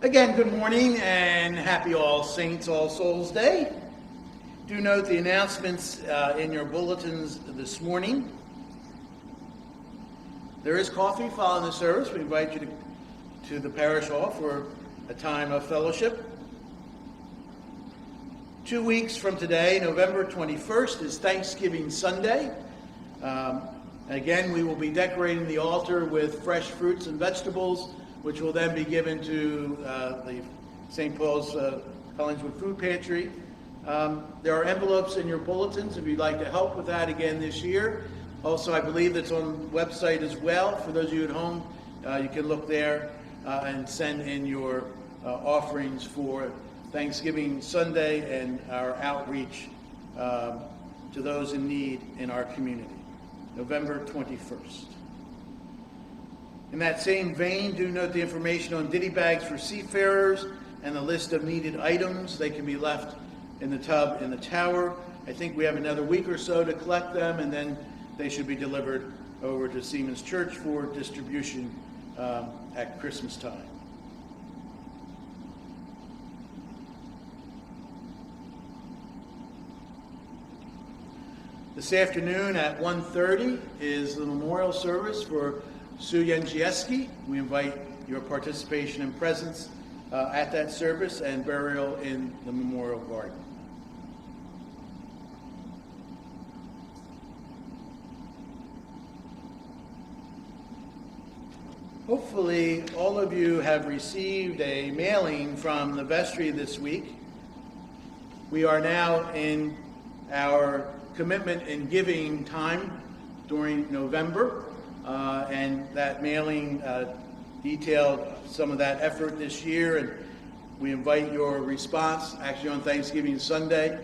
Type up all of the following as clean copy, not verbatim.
Again, good morning and happy All Saints, All Souls Day. Do note the announcements in your bulletins this morning. There is coffee following the service. We invite you to the parish hall for a time of fellowship. 2 weeks from today, November 21st, is Thanksgiving Sunday. Again, we will be decorating the altar with fresh fruits and vegetables, which will then be given to the St. Paul's Collingswood Food Pantry. There are envelopes in your bulletins if you'd like to help with that again this year. Also, I believe that's on the website as well. For those of you at home, you can look there and send in your offerings for Thanksgiving Sunday and our outreach to those in need in our community. November 21st. In that same vein, do note the information on ditty bags for seafarers and the list of needed items. They can be left in the tub in the tower. I think we have another week or so to collect them, and then they should be delivered over to Seaman's Church for distribution at Christmas time. This afternoon at 1:30 is the memorial service for Sue Jędrzejewski. We invite your participation and presence at that service and burial in the memorial garden. Hopefully, all of you have received a mailing from the vestry this week. We are now in our commitment and giving time during November, and that mailing detailed some of that effort this year, and we invite your response actually on Thanksgiving Sunday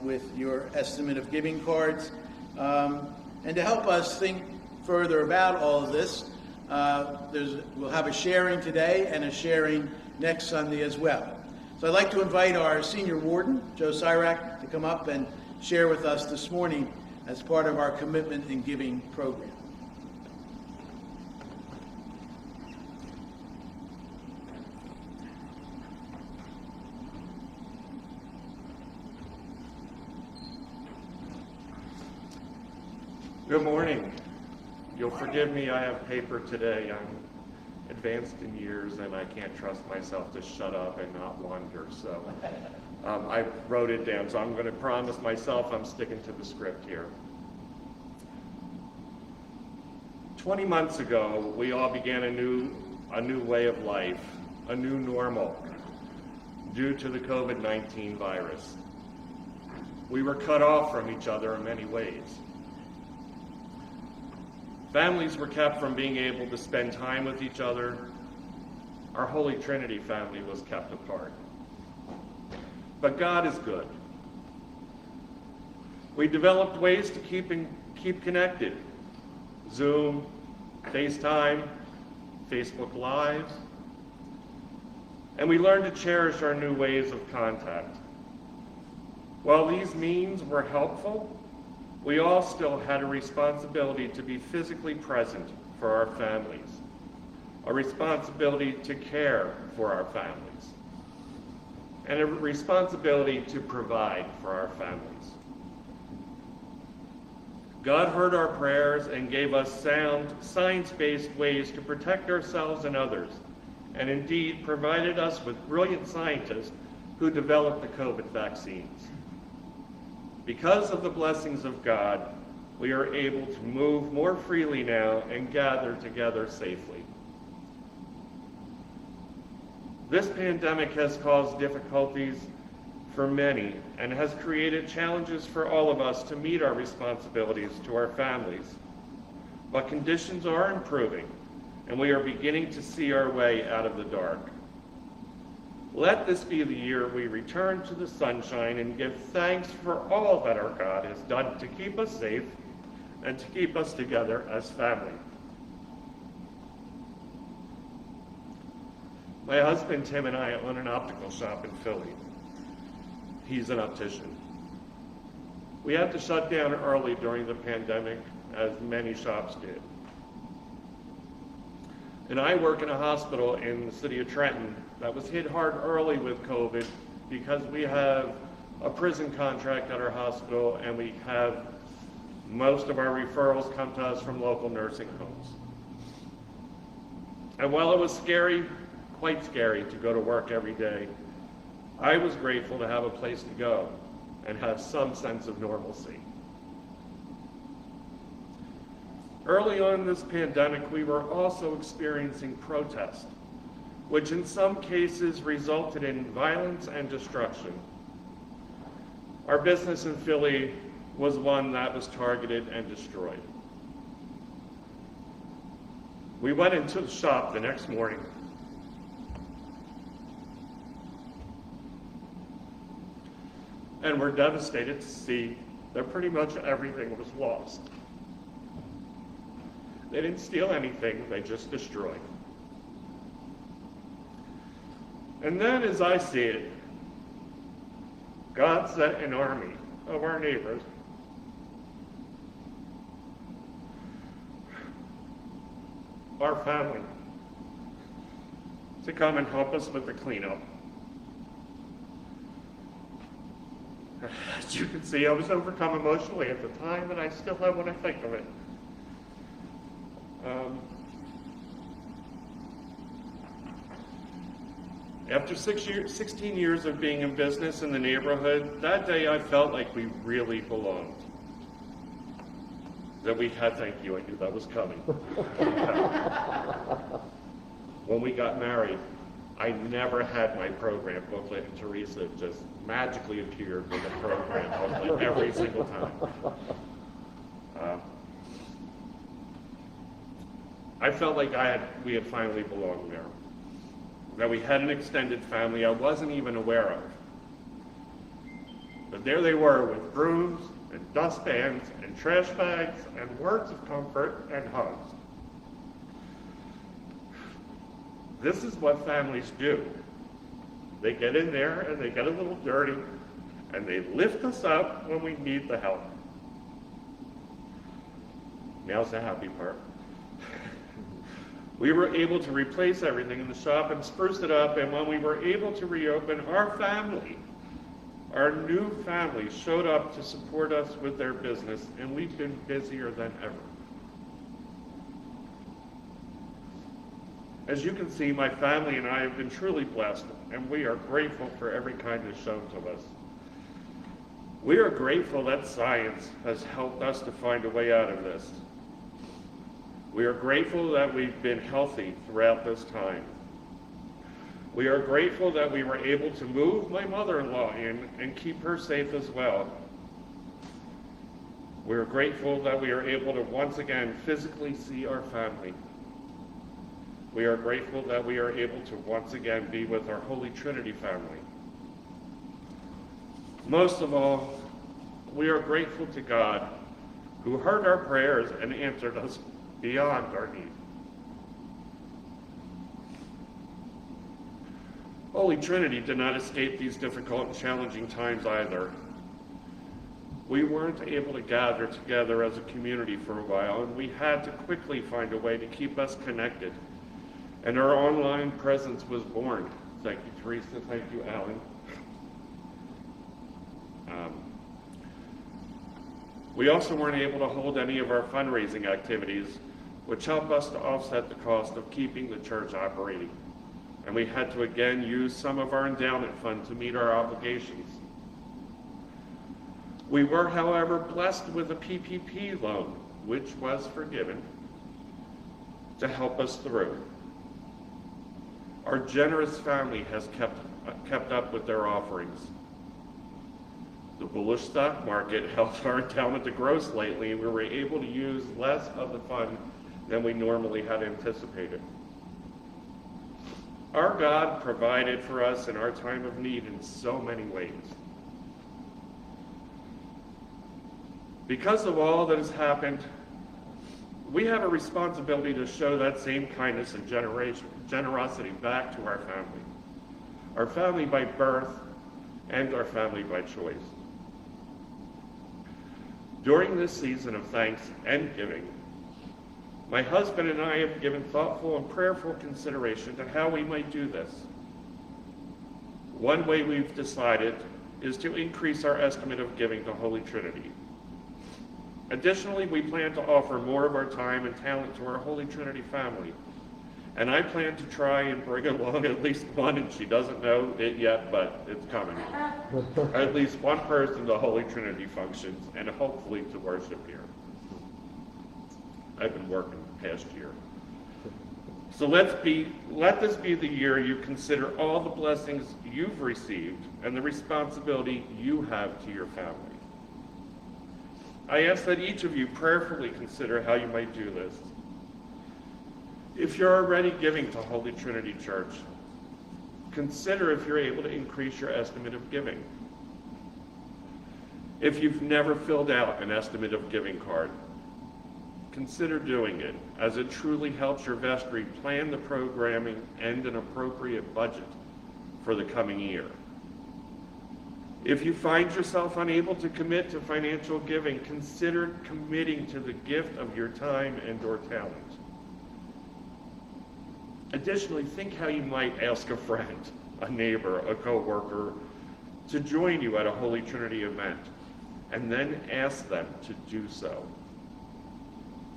with your estimate of giving cards. And to help us think further about all of this, we'll have a sharing today and a sharing next Sunday as well. So I'd like to invite our senior warden, Joe Sirak, to come up and share with us this morning as part of our commitment and giving program. Good morning. You'll forgive me, I have paper today. I'm advanced in years and I can't trust myself to shut up and not wander, so I wrote it down, so I'm going to promise myself I'm sticking to the script here. 20 months ago, we all began a new way of life, a new normal, due to the COVID-19 virus. We were cut off from each other in many ways. Families were kept from being able to spend time with each other. Our Holy Trinity family was kept apart. But God is good. We developed ways to keep connected. Zoom, FaceTime, Facebook Live. And we learned to cherish our new ways of contact. While these means were helpful, we all still had a responsibility to be physically present for our families, a responsibility to care for our families, and a responsibility to provide for our families. God heard our prayers and gave us sound, science-based ways to protect ourselves and others, and indeed provided us with brilliant scientists who developed the COVID vaccines. Because of the blessings of God, we are able to move more freely now and gather together safely. This pandemic has caused difficulties for many and has created challenges for all of us to meet our responsibilities to our families. But conditions are improving, and we are beginning to see our way out of the dark. Let this be the year we return to the sunshine and give thanks for all that our God has done to keep us safe and to keep us together as family. My husband Tim and I own an optical shop in Philly. He's an optician. We had to shut down early during the pandemic, as many shops did. And I work in a hospital in the city of Trenton that was hit hard early with COVID because we have a prison contract at our hospital and we have most of our referrals come to us from local nursing homes. And while it was scary, quite scary to go to work every day, I was grateful to have a place to go and have some sense of normalcy. Early on in this pandemic, we were also experiencing protest, which in some cases resulted in violence and destruction. Our business in Philly was one that was targeted and destroyed. We went into the shop the next morning and were devastated to see that pretty much everything was lost. They didn't steal anything, they just destroyed. And then, as I see it, God sent an army of our neighbors our family to come and help us with the cleanup. As you can see, I was overcome emotionally at the time, and I still have when I think of it. After 16 years of being in business in the neighborhood, that day I felt like we really belonged. That we had, thank you, I knew that was coming. When we got married, I never had my program booklet, and Teresa just magically appeared with a program booklet every single time. I felt like we had finally belonged there. That we had an extended family I wasn't even aware of. But there they were with brooms and dustpans and trash bags and words of comfort and hugs. This is what families do. They get in there and they get a little dirty and they lift us up when we need the help. Now's the happy part. We were able to replace everything in the shop and spruce it up, and when we were able to reopen, our new family showed up to support us with their business, and we've been busier than ever. As you can see, my family and I have been truly blessed, and we are grateful for every kindness shown to us. We are grateful that science has helped us to find a way out of this. We are grateful that we've been healthy throughout this time. We are grateful that we were able to move my mother-in-law in and keep her safe as well. We are grateful that we are able to once again physically see our family. We are grateful that we are able to once again be with our Holy Trinity family. Most of all, we are grateful to God, who heard our prayers and answered us beyond our need. Holy Trinity did not escape these difficult and challenging times either. We weren't able to gather together as a community for a while, and we had to quickly find a way to keep us connected. And our online presence was born. Thank you, Teresa. Thank you, Alan. We also weren't able to hold any of our fundraising activities, which helped us to offset the cost of keeping the church operating. And we had to again use some of our endowment fund to meet our obligations. We were, however, blessed with a PPP loan, which was forgiven, to help us through. Our generous family has kept up with their offerings. The bullish stock market helped our endowment to grow slightly, and we were able to use less of the fund than we normally had anticipated. Our God provided for us in our time of need in so many ways. Because of all that has happened, we have a responsibility to show that same kindness and generosity back to our family by birth and our family by choice. During this season of thanks and giving, My husband and I have given thoughtful and prayerful consideration to how we might do this. One way we've decided is to increase our estimate of giving to Holy Trinity. Additionally, we plan to offer more of our time and talent to our Holy Trinity family. And I plan to try and bring along at least one, and she doesn't know it yet, but it's coming. At least one person to Holy Trinity functions, and hopefully to worship here. I've been working the past year. So let this be the year you consider all the blessings you've received and the responsibility you have to your family. I ask that each of you prayerfully consider how you might do this. If you're already giving to Holy Trinity Church, consider if you're able to increase your estimate of giving. If you've never filled out an estimate of giving card, consider doing it, as it truly helps your vestry plan the programming and an appropriate budget for the coming year. If you find yourself unable to commit to financial giving, consider committing to the gift of your time and/or talent. Additionally, think how you might ask a friend, a neighbor, a co-worker to join you at a Holy Trinity event, and then ask them to do so.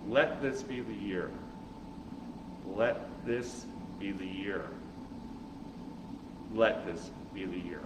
Let this be the year. Let this be the year. Let this be the year.